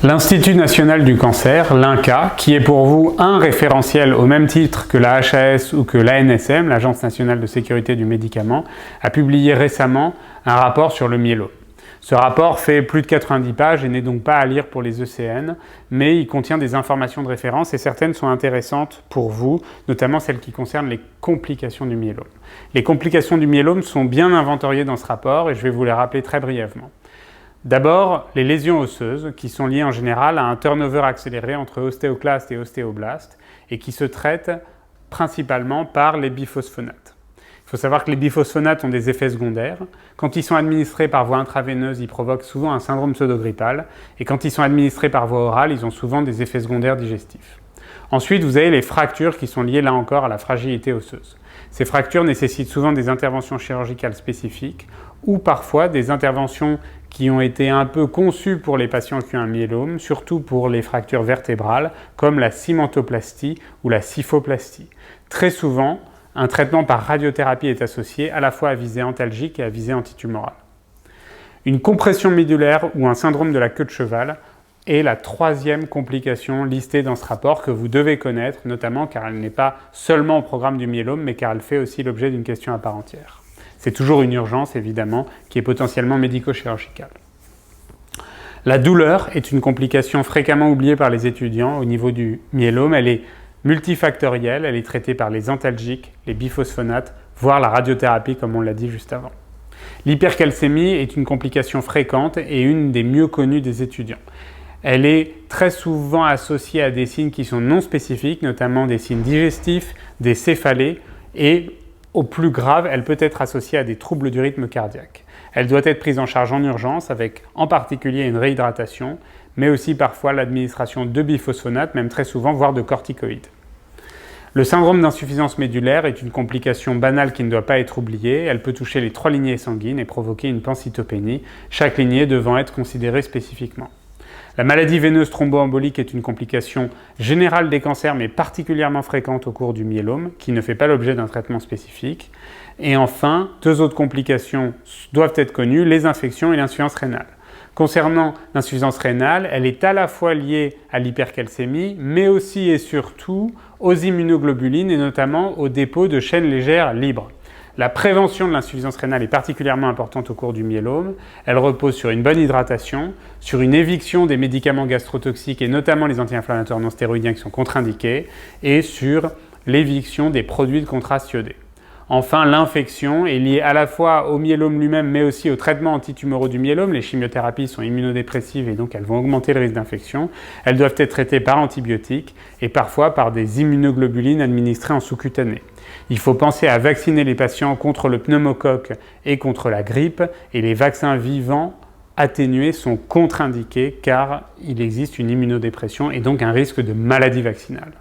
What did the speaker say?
L'Institut national du cancer, l'INCa, qui est pour vous un référentiel au même titre que la HAS ou que l'ANSM, l'Agence nationale de sécurité du médicament, a publié récemment un rapport sur le myélome. Ce rapport fait plus de 90 pages et n'est donc pas à lire pour les ECN, mais il contient des informations de référence et certaines sont intéressantes pour vous, notamment celles qui concernent les complications du myélome. Les complications du myélome sont bien inventoriées dans ce rapport et je vais vous les rappeler très brièvement. D'abord, les lésions osseuses, qui sont liées en général à un turnover accéléré entre ostéoclastes et ostéoblastes et qui se traitent principalement par les biphosphonates. Il faut savoir que les biphosphonates ont des effets secondaires. Quand ils sont administrés par voie intraveineuse, ils provoquent souvent un syndrome pseudogrippal et quand ils sont administrés par voie orale, ils ont souvent des effets secondaires digestifs. Ensuite, vous avez les fractures qui sont liées là encore à la fragilité osseuse. Ces fractures nécessitent souvent des interventions chirurgicales spécifiques ou parfois des interventions qui ont été un peu conçues pour les patients qui ont un myélome, surtout pour les fractures vertébrales, comme la cimentoplastie ou la kyphoplastie. Très souvent, un traitement par radiothérapie est associé à la fois à visée antalgique et à visée antitumorale. Une compression médulaire ou un syndrome de la queue de cheval est la troisième complication listée dans ce rapport que vous devez connaître, notamment car elle n'est pas seulement au programme du myélome, mais car elle fait aussi l'objet d'une question à part entière. C'est toujours une urgence, évidemment, qui est potentiellement médico-chirurgicale. La douleur est une complication fréquemment oubliée par les étudiants au niveau du myélome. Elle est multifactorielle, elle est traitée par les antalgiques, les biphosphonates, voire la radiothérapie, comme on l'a dit juste avant. L'hypercalcémie est une complication fréquente et une des mieux connues des étudiants. Elle est très souvent associée à des signes qui sont non spécifiques, notamment des signes digestifs, des céphalées et au plus grave, elle peut être associée à des troubles du rythme cardiaque. Elle doit être prise en charge en urgence avec en particulier une réhydratation, mais aussi parfois l'administration de biphosphonates, même très souvent, voire de corticoïdes. Le syndrome d'insuffisance médulaire est une complication banale qui ne doit pas être oubliée. Elle peut toucher les 3 lignées sanguines et provoquer une pancytopénie, chaque lignée devant être considérée spécifiquement. La maladie veineuse thromboembolique est une complication générale des cancers, mais particulièrement fréquente au cours du myélome, qui ne fait pas l'objet d'un traitement spécifique. Et enfin, 2 autres complications doivent être connues, les infections et l'insuffisance rénale. Concernant l'insuffisance rénale, elle est à la fois liée à l'hypercalcémie, mais aussi et surtout aux immunoglobulines et notamment au dépôt de chaînes légères libres. La prévention de l'insuffisance rénale est particulièrement importante au cours du myélome. Elle repose sur une bonne hydratation, sur une éviction des médicaments gastrotoxiques et notamment les anti-inflammatoires non stéroïdiens qui sont contre-indiqués et sur l'éviction des produits de contraste iodé. Enfin, l'infection est liée à la fois au myélome lui-même mais aussi au traitement antitumoraux du myélome. Les chimiothérapies sont immunodépressives et donc elles vont augmenter le risque d'infection. Elles doivent être traitées par antibiotiques et parfois par des immunoglobulines administrées en sous-cutané. Il faut penser à vacciner les patients contre le pneumocoque et contre la grippe et les vaccins vivants atténués sont contre-indiqués car il existe une immunodépression et donc un risque de maladie vaccinale.